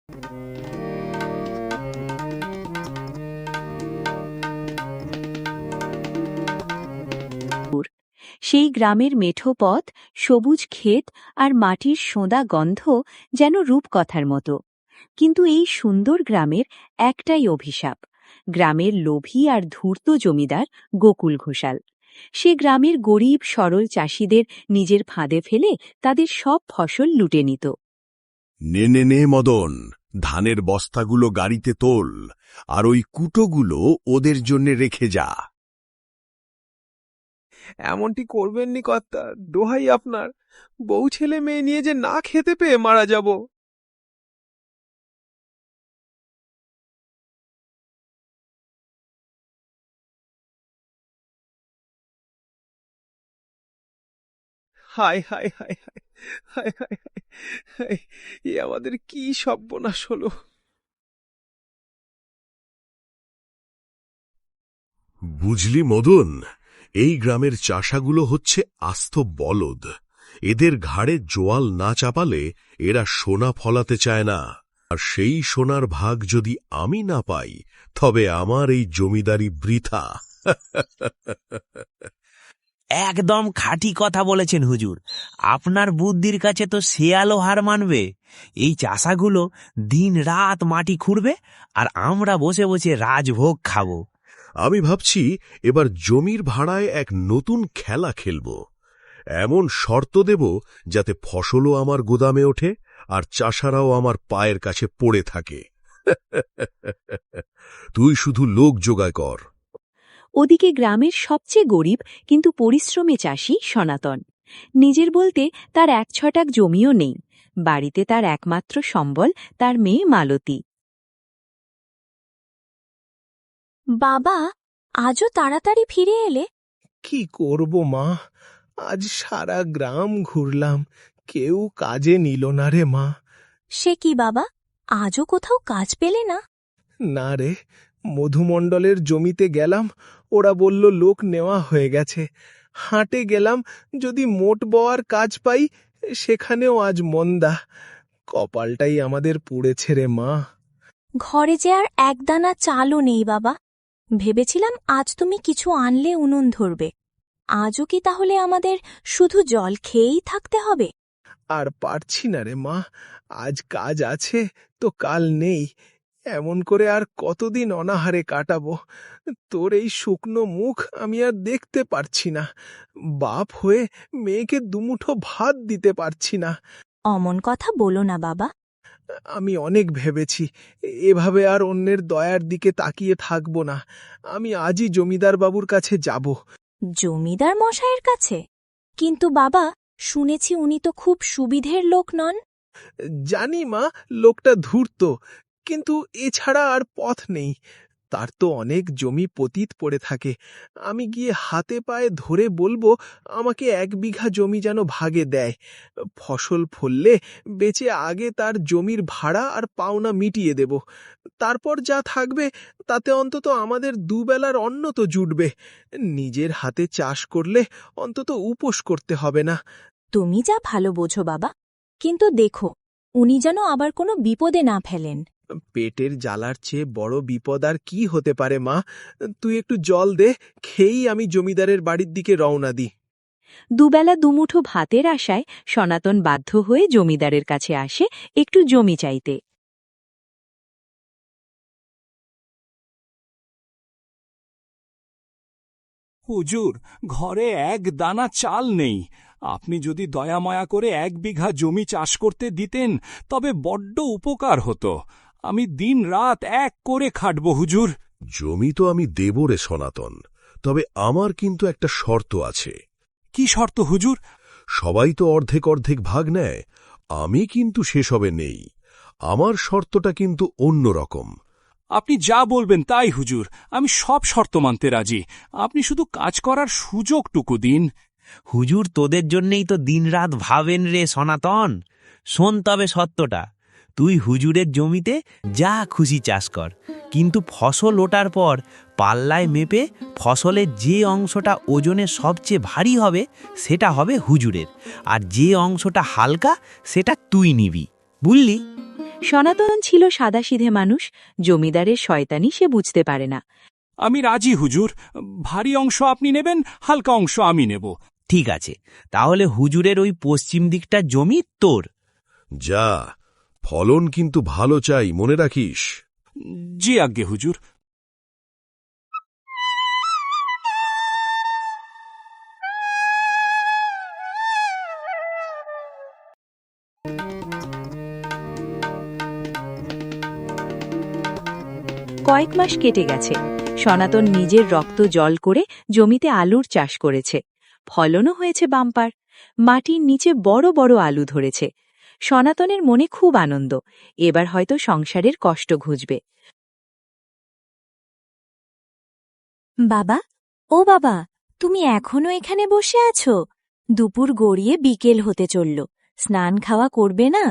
সেই গ্রামের মেঠো পথ, সবুজ ক্ষেত আর মাটির সোঁদা গন্ধ যেন রূপকথার মতো। কিন্তু এই সুন্দর গ্রামের একটাই অভিশাপ, গ্রামের লোভী আর ধূর্ত জমিদার গোকুল ঘোষাল। সে গ্রামের গরিব সরল চাষিদের নিজের ফাঁদে ফেলে তাদের সব ফসল লুটে নিত। নে নে নে মদন, ধানের বস্তাগুলো গাড়িতে তোল, আর ওই কুটোগুলো ওদের জন্য রেখে যা। এমনটি করবেননি কর্তা, দোহাই আপনার। বউ ছেলে মেয়ে নিয়ে যে না খেতে পেয়ে মারা যাব। হায় হায় হায় হায় হায় হায় হায় হায়, এ আমাদের কি সর্বনাশ হলো! বুঝলি মদন, এই গ্রামের চাষাগুলো হচ্ছে আস্ত বলদ। এদের ঘাড়ে জোয়াল না চাপালে এরা সোনা ফলাতে চায় না। আর সেই সোনার ভাগ যদি আমি না পাই, তবে আমার এই জমিদারি বৃথা। একদম খাঁটি কথা বলেছেন হুজুর। আপনার বুদ্ধির কাছে তো শেয়ালও হার মানবে। এই চাষাগুলো দিন রাত মাটি খুঁড়বে, আর আমরা বসে বসে রাজভোগ খাবো। আমি ভাবছি এবার জমির ভাড়ায় এক নতুন খেলা খেলব। এমন শর্ত দেব যাতে ফসলও আমার গোদামে ওঠে, আর চাষারাও আমার পায়ের কাছে পড়ে থাকে। তুই শুধু লোক জোগাড় কর। ওদিকে গ্রামের সবচেয়ে গরিব কিন্তু পরিশ্রমী চাষি সনাতন। নিজের বলতে তার ১ ছটাক জমিও নেই। বাড়িতে তার একমাত্র সম্বল তার মেয়ে মালতী। বাবা, আজও তাড়াতাড়ি ফিরে এলে? কি করব মা, আজ সারা গ্রাম ঘুরলাম, কেউ কাজে নিল না রে মা। সে কি বাবা, আজও কোথাও কাজ পেলে না? না রে, মধুমণ্ডলের জমিতে গেলাম, ওরা বলল লোক নেওয়া হয়ে গেছে। হাটে গেলাম, যদি মোট বওয়ার কাজ পাই, সেখানেও আজ মন্দা। কপালটাই আমাদের পুড়েছে রে মা। ঘরে যে আর একদানা চালও নেই বাবা। ভেবেছিলাম আজ তুমি কিছু আনলে উনুন ধরবে। আজও কি তাহলে আমাদের শুধু জল খেয়েই থাকতে হবে? আর পারছি না রে মা, আজ কাজ আছে তো কাল নেই। এমন করে আর কতদিন অনাহারে কাটাবো? তোর এই শুকনো মুখ আমি আর দেখতে পারছি না। বাপ হয়ে মেয়েকে দুমুঠো ভাত দিতে পারছি না। অমন কথা বলো না বাবা। আমি অনেক ভেবেছি, এভাবে আর অন্যের দয়ার দিকে তাকিয়ে থাকব না। আমি আজই জমিদার বাবুর কাছে যাব। জমিদার মশাইয়ের কাছে? কিন্তু বাবা, শুনেছি উনি তো খুব সুবিধের লোক নন। জানি মা, লোকটা ধূর্ত, কিন্তু এছাড়া আর পথ নেই। তার তো অনেক জমি পতিত পড়ে থাকে। আমি গিয়ে হাতে পায়ে ধরে বলবো আমাকে ১ বিঘা জমি যেন ভাগে দেয়। ফসল ফললে বেচে আগে তার জমির ভাড়া আর পাওনা মিটিয়ে দেব। তারপর যা থাকবে তাতে অন্তত আমাদের দুবেলার অন্ন তো জুটবে। নিজের হাতে চাষ করলে অন্তত উপোস করতে হবে না। তুমি যা ভালো বোঝো বাবা, কিন্তু দেখো উনি যেন আবার কোনো বিপদে না ফেলেন। পেটের জ্বালার চেয়ে বড় বিপদ আর কি হতে পারে মা? তুই একটু জল দে, খেয়েই আমি জমিদারের বাড়ির দিকে রওনা দিই। দুবেলা দুমুঠো ভাতের আশায় সনাতন বাধ্য হয়ে জমিদারের কাছে আসে একটু জমি চাইতে। হুজুর, ঘরে এক দানা চাল নেই। আপনি যদি দয়ামায়া করে ১ বিঘা জমি চাষ করতে দিতেন, তবে বড্ড উপকার হতো। আমি দিন রাত এক করে খাটব হুজুর। জমি তো আমি দেব রে সনাতন, তবে আমার কিন্তু একটা শর্ত আছে। কি শর্ত হুজুর? সবাই তো অর্ধেক অর্ধেক ভাগ নেয়, আমি কিন্তু সেসবে নেই। আমার শর্তটা কিন্তু অন্য রকম। আপনি যা বলবেন তাই হুজুর, আমি সব শর্ত মানতে রাজি। আপনি শুধু কাজ করার সুযোগটুকু দিন। হুজুর তোদের জন্যেই তো দিনরাত ভাবেন রে সনাতন। শোন তবে সত্যটা, তুই হুজুরের জমিতে যা খুশি চাষ কর, কিন্তু ফসল ওঠার পর পাল্লায় মেপে ফসলের যে অংশটা ওজনে সবচেয়ে ভারী হবে সেটা হবে হুজুরের, আর যে অংশটা হালকা সেটা তুই নিবি, বুঝলি? সনাতন ছিল সাদাসিধে মানুষ, জমিদারের শয়তানি সে বুঝতে পারে না। আমি রাজি হুজুর, ভারী অংশ আপনি নেবেন, হালকা অংশ আমি নেব। ঠিক আছে, তাহলে হুজুরের ওই পশ্চিম দিকটা জমি তোর। যা, ফলন কিন্তু ভালো চাই, মনে রাখিস। জি আজ্ঞে হুজুর। কয়েক মাস কেটে গেছে। সনাতন নিজের রক্ত জল করে জমিতে আলুর চাষ করেছে। ফলনও হয়েছে বাম্পার। মাটির নিচে বড় বড় আলু ধরেছে। সনাতনের মনে খুব আনন্দ। এবার হয়তো সংসারের কষ্ট ঘুচবে। বাবা, ও বাবা, তুমি এখনো এখানে বসে আছো? দুপুর গড়িয়ে বিকেল হতে চলল, স্নান খাওয়া করবে না?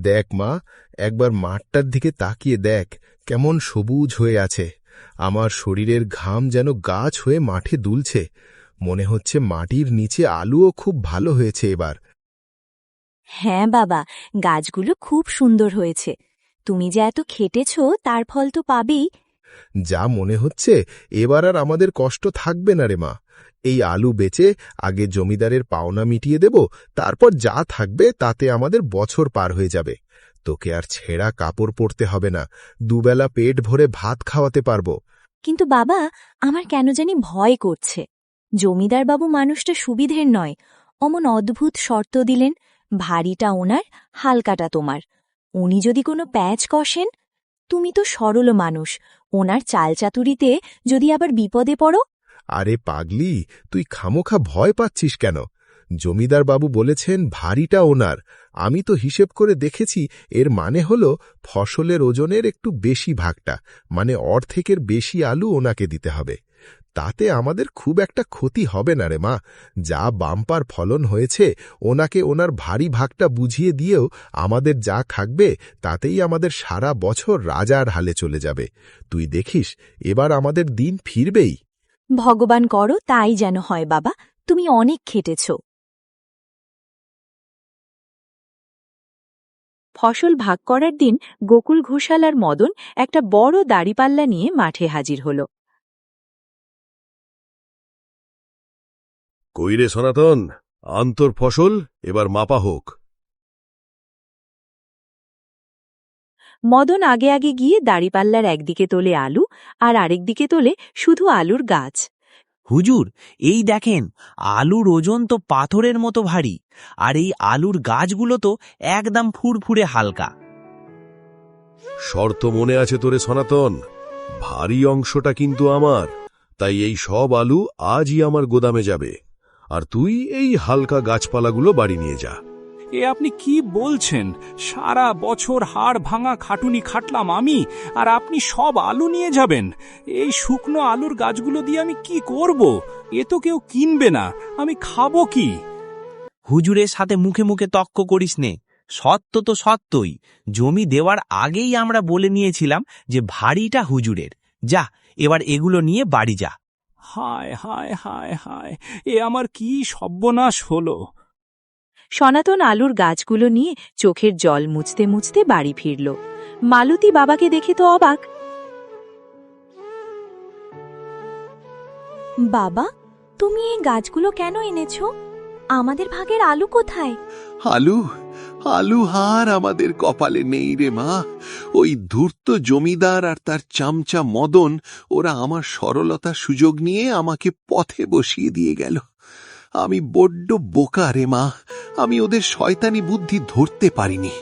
দেখ মা, একবার মাঠটার দিকে তাকিয়ে দেখ, কেমন সবুজ হয়ে আছে। আমার শরীরের ঘাম যেন গাছ হয়ে মাঠে দুলছে। মনে হচ্ছে মাটির নিচে আলুও খুব ভালো হয়েছে এবার। হ্যাঁ বাবা, গাছগুলো খুব সুন্দর হয়েছে। তুমি যে এত খেটেছ তার ফল তো পাবেই। যা মনে হচ্ছে এবার আর আমাদের কষ্ট থাকবে না রে মা। এই আলু বেচে আগে জমিদারের পাওনা মিটিয়ে দেব, তারপর যা থাকবে তাতে আমাদের বছর পার হয়ে যাবে। তোকে আর ছেঁড়া কাপড় পরতে হবে না, দুবেলা পেট ভরে ভাত খাওয়াতে পারবো। কিন্তু বাবা, আমার কেন জানি ভয় করছে। জমিদার বাবু মানুষটা সুবিধের নয়। অমন অদ্ভুত শর্ত দিলেন, ভারীটা ওনার, হালকাটা তোমার। উনি যদি কোনো প্যাচ কষেন? তুমি তো সরল মানুষ, ওনার চালচাতুরিতে যদি আবার বিপদে পড়ো? আরে পাগলি, তুই খামোখা ভয় পাচ্ছিস কেন? জমিদার বাবু বলেছেন ভারীটা ওনার। আমি তো হিসেব করে দেখেছি, এর মানে হল ফসলের ওজনের একটু বেশি ভাগটা, মানে অর্ধেকের বেশি আলু ওনাকে দিতে হবে। তাতে আমাদের খুব একটা ক্ষতি হবে না রে মা। যা বাম্পার ফলন হয়েছে ওনাকে ওনার ভারী ভাগটা বুঝিয়ে দিয়েও আমাদের যা থাকবে তাতেই আমাদের সারা বছর রাজার হালে চলে যাবে। তুই দেখিস এবার আমাদের দিন ফিরবেই। ভগবান করো তাই যেন হয় বাবা, তুমি অনেক খেটেছ। ফসল ভাগ করার দিন গোকুল ঘোষাল আর মদন একটা বড় দাড়িপাল্লা নিয়ে মাঠে হাজির হল। কইরে সনাতন, আন্তর ফসল এবার মাপা হোক। মদন আগে আগে গিয়ে দাড়িপাল্লার একদিকে তোলে আলু আর আরেকদিকে তোলে শুধু আলুর গাছ। হুজুর, এই দেখেন, আলুর ওজন তো পাথরের মতো ভারী, আর এই আলুর গাছগুলো তো একদম ফুরফুরে হালকা। শর্ত মনে আছে তোরে সনাতন? ভারী অংশটা কিন্তু আমার, তাই এই সব আলু আজই আমার গোদামে যাবে, আর তুই এই হালকা গাছপালাগুলো বাড়ি নিয়ে যা। এ আপনি কি বলছেন? সারা বছর হাড় ভাঙা খাটুনি খাটলাম আমি, আর আপনি সব আলু নিয়ে যাবেন? এই শুকনো আলুর গাছগুলো দিয়ে আমি কি করব? এ তো কেউ কিনবে না, আমি খাবো কি? হুজুরের সাথে মুখে মুখে তক্ক করিস নে। সত্য তো সত্যই, জমি দেওয়ার আগেই আমরা বলে নিয়েছিলাম যে ভারীটা হুজুরের। যা, এবার এগুলো নিয়ে বাড়ি যা। হায় হায় হায় হায়, এ আমার কি সর্বনাশ হলো! সনাতন আলুর গাছগুলো নিয়ে চোখের জল মুছতে মুছতে বাড়ি ফিরল। মালতী বাবাকে দেখে তো অবাক। বাবা, তুমি এই গাছগুলো কেন এনেছ? আমাদের ভাগের আলু কোথায়? আলু আলু হার আমাদের কপালে নেই রে মা। ওই ধূর্ত জমিদার আর তার চামচা মদন, ওরা আমার সরলতার সুযোগ নিয়ে আমাকে পথে বসিয়ে দিয়ে গেল। আমি বড্ড বোকা রে মা, আমি ওদের শয়তানি বুদ্ধি ধরতে পারিনি।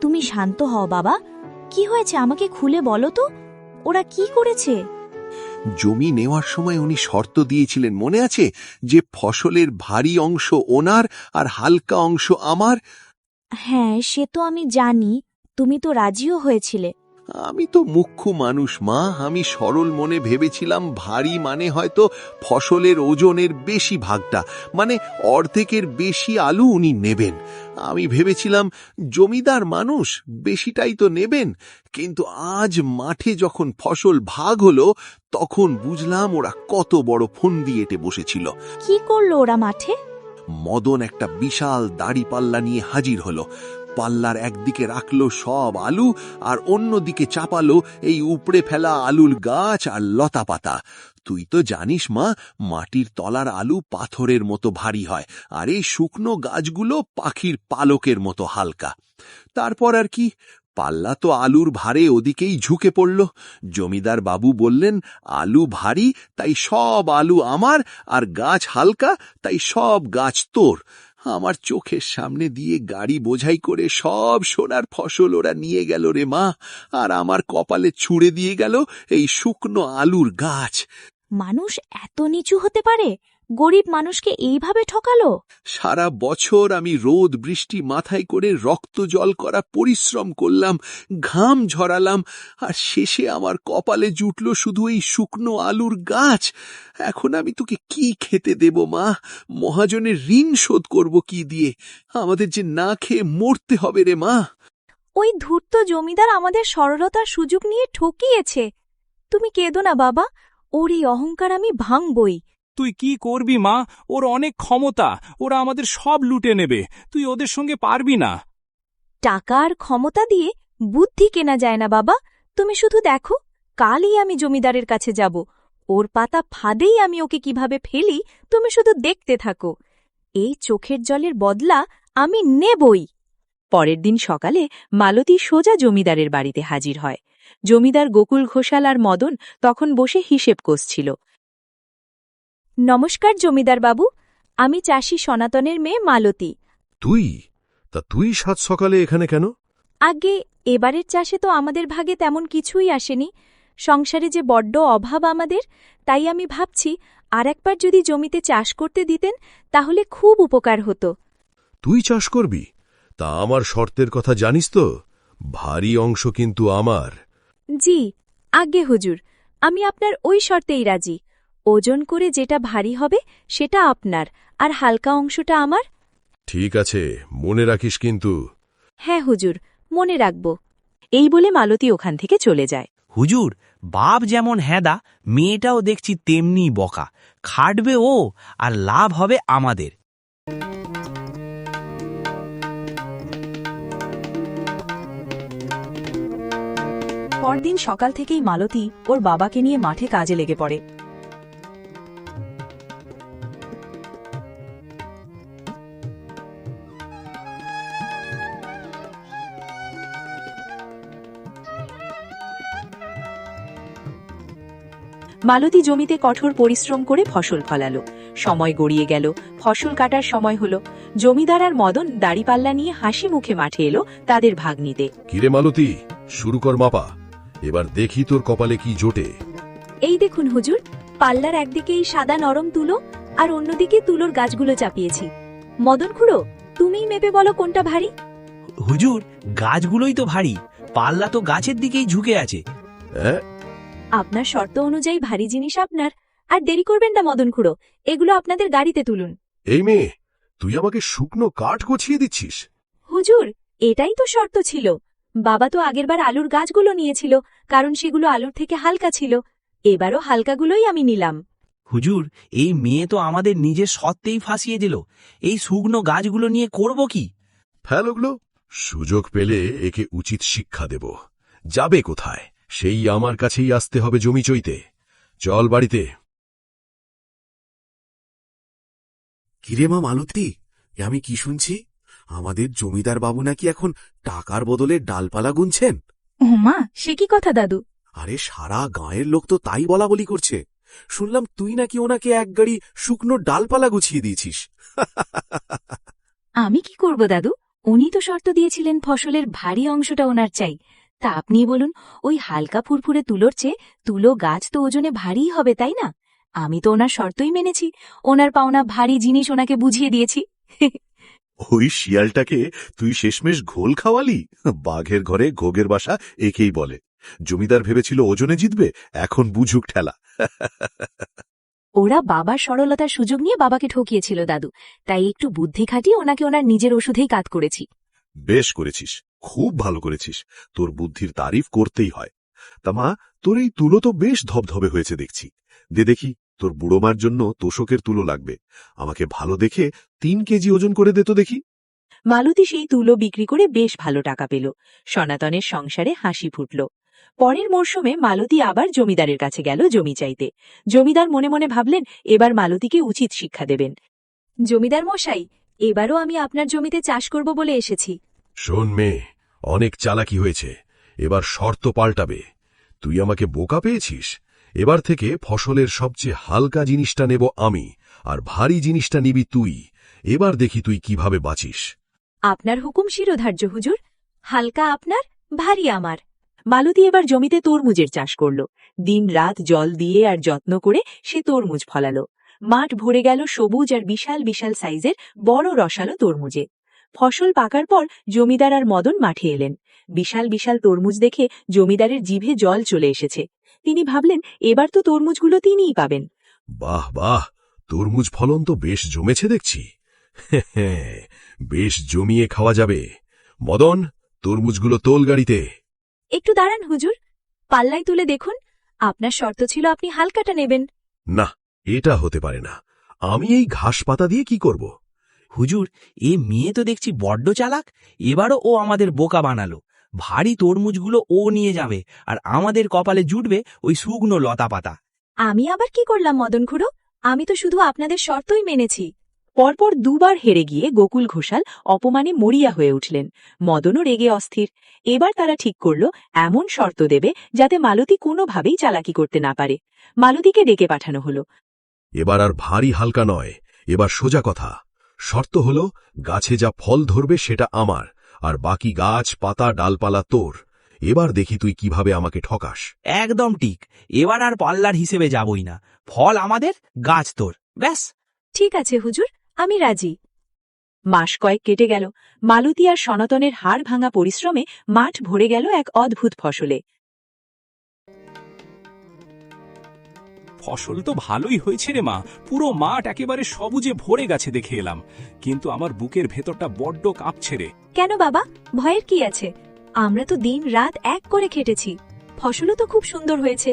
তুমি শান্ত হও বাবা, কি হয়েছে আমাকে খুলে বলো তো। ওরা কি করেছে? জমি নেওয়ার সময় উনি শর্ত দিয়েছিলেন, মনে আছে? যে ফসলের ভারী অংশ ওনার আর হালকা অংশ আমার। হ্যাঁ, সে তো আমি জানি। তুমি তো রাজিও হয়েছিলে। আমি তো মুখ্য মানুষ মা, আমি সরল মনে ভেবেছিলাম ভারী মানে হয়তো ফসলের ওজনের বেশি ভাগটা, মানে অর্ধেকের বেশি আলু উনি নেবেন। আমি ভেবেছিলাম জমিদার মানুষ, বেশিটাই তো নেবেন। কিন্তু আজ মাঠে যখন ফসল ভাগ হলো তখন বুঝলাম ওরা কত বড় ফন্দি এঁটে বসেছিল। কি করলো ওরা মাঠে? মদন একটা বিশাল দাড়ি পাল্লা নিয়ে হাজির হলো। পাল্লার একদিকে রাখলো সব আলু, আর অন্যদিকে চাপালো এই উপড়ে ফেলা আলুর গাছ আর লতা পাতা। তুই তো জানিস মা, মাটির তলার আলু পাথরের মতো ভারী হয়, আর এই শুকনো গাছগুলো পাখির পালকের মতো হালকা। তারপর আর কি, পাল্লা তো আলুর ভারে ওদিকেই ঝুঁকে পড়ল। জমিদার বাবু বললেন, আলু ভারী তাই সব আলু আমার, আর গাছ হালকা তাই সব গাছ তোর। আমার চোখের সামনে দিয়ে গাড়ি বোঝাই করে সব সোনার ফসল ওরা নিয়ে গেল রে মা, আর আমার কপালে ছুঁড়ে দিয়ে গেল এই শুকনো আলুর গাছ। মানুষ এত নিচু হতে পারে? গরিব মানুষকে এইভাবে ঠকালো? সারা বছর আমি রোদ বৃষ্টি মাথায় করে রক্ত জল করা পরিশ্রম করলাম, ঘাম ঝরালাম, আর শেষে আমার কপালে জুটল শুধু এই শুকনো আলুর গাছ। এখন আমি তোকে কি খেতে দেব মা? মহাজনের ঋণ শোধ করব কি দিয়ে? আমাদের যে না খেয়ে মরতে হবে রে মা। ওই ধূর্ত জমিদার আমাদের সরলতার সুযোগ নিয়ে ঠকিয়েছে। তুমি কেঁদো না বাবা, ওর এই অহংকার আমি ভাঙবই। তুই কি করবি মা? ওর অনেক ক্ষমতা, ওরা আমাদের সব লুটে নেবে। তুই ওদের সঙ্গে পারবি না। টাকা আর ক্ষমতা দিয়ে বুদ্ধি কেনা যায় না বাবা। তুমি শুধু দেখো, কালই আমি জমিদারের কাছে যাব। ওর পাতা ফাঁদেই আমি ওকে কিভাবে ফেলি, তুমি শুধু দেখতে থাকো। এই চোখের জলের বদলা আমি নেবই। পরের দিন সকালে মালতী সোজা জমিদারের বাড়িতে হাজির হয়। জমিদার গোকুল ঘোষাল আর মদন তখন বসে হিসেব কষছিল। নমস্কার জমিদার বাবু, আমি চাষি সনাতনের মেয়ে মালতী। তুই সাত সকালে এখানে কেন? আগে এবারের চাষে তো আমাদের ভাগে তেমন কিছুই আসেনি। সংসারে যে বড্ড অভাব আমাদের, তাই আমি ভাবছি আর একবার যদি জমিতে চাষ করতে দিতেন তাহলে খুব উপকার হতো। তুই চাষ করবি? তা আমার শর্তের কথা জানিস তো? ভারী অংশ কিন্তু আমার। জি আজ্ঞে হুজুর, আমি আপনার ওই শর্তেই রাজি। ওজন করে যেটা ভারী হবে সেটা আপনার, আর হালকা অংশটা আমার। ঠিক আছে, মনে রাখিস কিন্তু। হ্যাঁ হুজুর, মনে রাখব। এই বলে মালতী ওখান থেকে চলে যায়। হুজুর, বাপ যেমন হেদা, মেয়েটাও দেখছি তেমনি বকা। খাটবে ও, আর লাভ হবে আমাদের। পরদিন সকাল থেকেই মালতী ওর বাবাকে নিয়ে মাঠে কাজে লেগে পড়ে। মালতী জমিতে কঠোর পরিশ্রম করে ফসল ফলালো। সময় গড়িয়ে গেল, ফসল কাটার সময় হলো। জমিদার আর মদন দাড়িপাল্লা নিয়ে হাসি মুখে মাঠে এলো তাদের ভাগ নিতে। কিরে মালতী, শুরু কর মাপা। এবার দেখি তোর কপালে কি জোটে। এই দেখুন হুজুর, পাল্লার একদিকে এই সাদা নরম তুলো, আর অন্যদিকে তুলোর গাছগুলো চাপিয়েছি। মদন খুড়ো, তুমিই মেপে বলো কোনটা ভারী। হুজুর, গাছগুলোই তো ভারী, পাল্লা তো গাছের দিকেই ঝুঁকে আছে। হ্যাঁ, আপনার শর্ত অনুযায়ী ভারী জিনিস আপনার। আর দেরি করবেন না মদন খুড়ো, এগুলো আপনাদের গাড়িতে তুলুন। এই মেয়ে, তুই আমাকে শুকনো কাঠ গছিয়ে দিচ্ছিস? হুজুর, এটাই তো শর্ত ছিল। বাবা তো আগেরবার আলুর গাছগুলো নিয়েছিল, কারণ সেগুলো আলুর থেকে হালকা ছিল। এবারও হালকাগুলোই আমি নিলাম। হুজুর, এই মেয়ে তো আমাদের নিজের সত্ত্বেই ফাঁসিয়ে দিল। এই শুকনো গাছগুলো নিয়ে করব কি? ফেলোগুলো। সুযোগ পেলে একে উচিত শিক্ষা দেব। যাবে কোথায়? সেই আমার কাছেই আসতে হবে জমি চইতে। চল বাড়িতে। কিরে মা মালতী, আমি কি শুনছি? আমাদের জমিদার বাবু নাকি এখন টাকার বদলে ডালপালা গুনছেন। ও মা, সে কি কথা দাদু? আরে সারা গাঁয়ের লোক তো তাই বলা বলি করছে। শুনলাম তুই নাকি ওনাকে এক গাড়ি শুকনো ডালপালা গুছিয়ে দিয়েছিস। আমি কি করব দাদু? উনি তো শর্ত দিয়েছিলেন ফসলের ভারী অংশটা ওনার চাই। তা আপনি বলুন, ওই হালকা ফুরফুরে তুলোর চেয়ে তুলো গাছ তো ওজনে ভারীই হবে, তাই না? আমি তো ওনার শর্তই মেনেছি। ওনার পাওনা ভারী জিনিস ওনাকে বুঝিয়ে দিয়েছি। ওই শিয়ালটাকে তুই শেষমেশ ঘোল খাওয়ালি? বাঘের ঘরে ঘোগের বাসা একেই বলে। জমিদার ভেবেছিল ওজনে জিতবে, এখন বুঝুক ঠেলা। ওরা বাবার সরলতার সুযোগ নিয়ে বাবাকে ঠকিয়েছিল দাদু, তাই একটু বুদ্ধি খাটিয়ে ওনাকে ওনার নিজের ওষুধেই কাত করেছি। বেশ করেছিস, খুব ভালো করেছিস। তোর বুদ্ধির তারিফ করতেই হয়। তা মা, তোর এই তুলো তো বেশ ধবধবে হয়েছে দেখছি। দে দেখি, তোর বুড়োমার জন্য তোষকের তুলো লাগবে। আমাকে ভালো দেখে 3 কেজি ওজন করে দে তো দেখি। মালতী সেই তুলো বিক্রি করে বেশ ভালো টাকা পেল। সনাতনের সংসারে হাসি ফুটল। পরের মরশুমে মালতী আবার জমিদারের কাছে গেল জমি চাইতে। জমিদার মনে মনে ভাবলেন এবার মালতীকে উচিত শিক্ষা দেবেন। জমিদার মশাই, এবারও আমি আপনার জমিতে চাষ করব বলে এসেছি। শোন মেয়ে, অনেক চালাকি হয়েছে, এবার শর্ত পাল্টাবে। তুই আমাকে বোকা পেয়েছিস। এবার থেকে ফসলের সবচেয়ে হালকা জিনিসটা নেব আমি, আর ভারী জিনিসটা নিবি তুই। এবার দেখি তুই কিভাবে বাঁচিস। আপনার হুকুম শিরোধার্য হুজুর। হালকা আপনার, ভারী আমার। মালতী এবার জমিতে তরমুজের চাষ করল। দিন রাত জল দিয়ে আর যত্ন করে সে তরমুজ ফলালো। মাঠ ভরে গেল সবুজ আর বিশাল বিশাল সাইজের বড় রসালো তরমুজে। ফসল পাকার পর জমিদার আর মদন মাঠে এলেন। বিশাল বিশাল তরমুজ দেখে জমিদারের জিভে জল চলে এসেছে। তিনি ভাবলেন এবার তো তরমুজগুলো তিনিই পাবেন। বাহ বাহ, তরমুজ ফলন তো বেশ জমেছে দেখছি। বেশ জমিয়ে খাওয়া যাবে। মদন, তরমুজগুলো তোল গাড়িতে। একটু দাঁড়ান হুজুর, পাল্লায় তুলে দেখুন। আপনার শর্ত ছিল আপনি হালকাটা নেবেন। না, এটা হতে পারে না। আমি এই ঘাস পাতা দিয়ে কি করব? হুজুর, এ মেয়ে তো দেখছি বড্ড চালাক। এবারও ও আমাদের বোকা বানালো। ভারী তরমুজগুলো ও নিয়ে যাবে, আর আমাদের কপালে জুটবে ওই শুকনো লতা পাতা। আমি আবার কি করলাম মদন খুড়ো? আমি তো শুধু আপনাদের শর্তই মেনেছি। পরপর দুবার হেরে গিয়ে গোকুল ঘোষাল অপমানে মরিয়া হয়ে উঠলেন। মদনও রেগে অস্থির। এবার তারা ঠিক করল এমন শর্ত দেবে যাতে মালতী কোনোভাবেই চালাকি করতে না পারে। মালতীকে ডেকে পাঠানো হল। এবার আর ভারী হালকা নয়, এবার সোজা কথা। শর্ত হল গাছে যা ফল ধরবে সেটা আমার, আর বাকি গাছ পাতা ডালপালা তোর। এবার দেখি তুই কিভাবে আমাকে ঠকাস। একদম ঠিক। এবার আর পাল্লার হিসেবে যাবই না। ফল আমাদের, গাছ তোর, ব্যাস। ঠিক আছে হুজুর, আমি রাজি। মাস কয়েক কেটে গেল। মালতী আর সনাতনের হাড় ভাঙা পরিশ্রমে মাঠ ভরে গেল এক অদ্ভুত ফসলে। ফসল তো ভালোই হয়েছে রে মা, পুরো মাঠ একেবারে সবুজে ভরে গেছে দেখে এলাম। কিন্তু আমার বুকের ভেতরটা বড্ড কাঁপছে রে। কেন বাবা, ভয়ের কি আছে? আমরা তো দিন রাত এক করে খেটেছি। ফসলও তো খুব সুন্দর হয়েছে।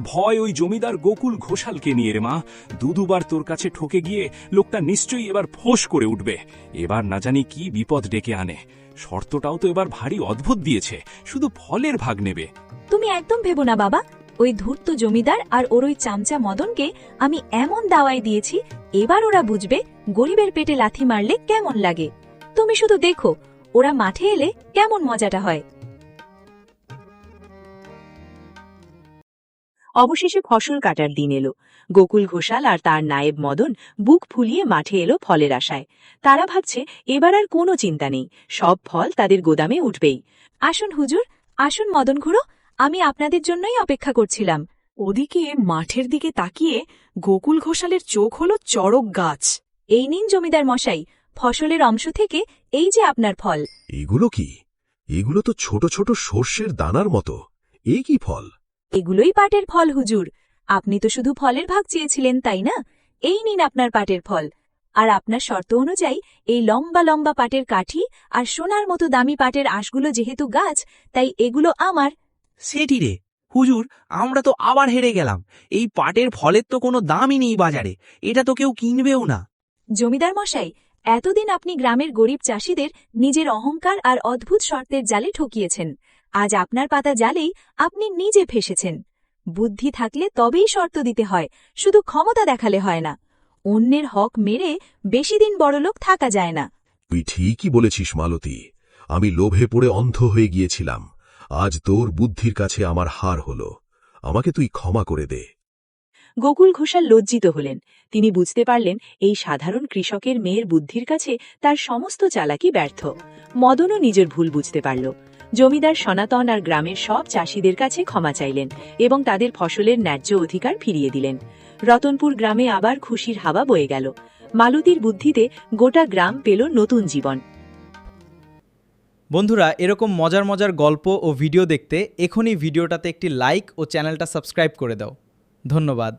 ভয় ওই জমিদার গোকুল ঘোষালকে নিয়ে রে মা। দুবার তোর কাছে ঠকে গিয়ে লোকটা নিশ্চয়ই এবার ফোঁস করে উঠবে। এবার না জানি কি বিপদ ডেকে আনে। শর্তটাও তো এবার ভারী অদ্ভুত দিয়েছে, শুধু ফলের ভাগ নেবে। তুমি একদম ভেবো না বাবা। ওই ধূর্ত জমিদার আর ওর ওই চামচা মদনকে আমি এমন দাওয়াই দিয়েছি, এবার ওরা বুঝবে গরিবের পেটে লাথি মারলে কেমন লাগে। তুমি শুধু দেখো ওরা মাঠে এলে কেমন মজাটা হয়। অবশেষে ফসল কাটার দিন এলো। গোকুল ঘোষাল আর তার নায়েব মদন বুক ফুলিয়ে মাঠে এলো ফলের আশায়। তারা ভাবছে এবার আর কোনো চিন্তা নেই, সব ফল তাদের গোদামে উঠবেই। আসুন হুজুর, আসুন মদন খুড়ো, আমি আপনাদের জন্যই অপেক্ষা করছিলাম। ওদিকে মাঠের দিকে তাকিয়ে গোকুল ঘোষালের চোখ হল চড়ক গাছ। এই নিন জমিদার মশাই, ফসলের অংশ থেকে এই যে আপনার ফল। এগুলো কি? এগুলো তো ছোট ছোট সর্ষের দানার মতো। এ কি ফল? এগুলোই পাটের ফল হুজুর। আপনি তো শুধু ফলের ভাগ চেয়েছিলেন, তাই না? এই নিন আপনার পাটের ফল। আর আপনার শর্ত অনুযায়ী এই লম্বা লম্বা পাটের কাঠি আর সোনার মতো দামি পাটের আঁশগুলো যেহেতু গাছ, তাই এগুলো আমার। সেটি রে হুজুর, আমরা তো আবার হেরে গেলাম। এই পাটের ফলের তো কোনো দামই নেই বাজারে, এটা তো কেউ কিনবেও না। জমিদার মশাই, এতদিন আপনি গ্রামের গরিব চাষিদের নিজের অহংকার আর অদ্ভুত শর্তের জালে ঠকিয়েছেন। আজ আপনার পাতা জালেই আপনি নিজে ফেসেছেন। বুদ্ধি থাকলে তবেই শর্ত দিতে হয়, শুধু ক্ষমতা দেখালে হয় না। অন্যের হক মেরে বেশি দিন বড়লোক থাকা যায় না। তুই ঠিকই বলেছিস মালতী, আমি লোভে পড়ে অন্ধ হয়ে গিয়েছিলাম। আজ তোর বুদ্ধির কাছে আমার হার হল। আমাকে তুই ক্ষমা করে দে। গোকুল ঘোষাল লজ্জিত হলেন। তিনি বুঝতে পারলেন এই সাধারণ কৃষকের মেয়ের বুদ্ধির কাছে তার সমস্ত চালাকি ব্যর্থ। মদনও নিজের ভুল বুঝতে পারল। জমিদার সনাতন আর গ্রামের সব চাষিদের কাছে ক্ষমা চাইলেন এবং তাদের ফসলের ন্যায্য অধিকার ফিরিয়ে দিলেন। রতনপুর গ্রামে আবার খুশির হাওয়া বয়ে গেল। মালতীর বুদ্ধিতে গোটা গ্রাম পেল নতুন জীবন। বন্ধুরা, এরকম মজার মজার গল্প ও ভিডিও দেখতে এখনই ভিডিওটাতে একটি লাইক ও চ্যানেলটা সাবস্ক্রাইব করে দাও। ধন্যবাদ।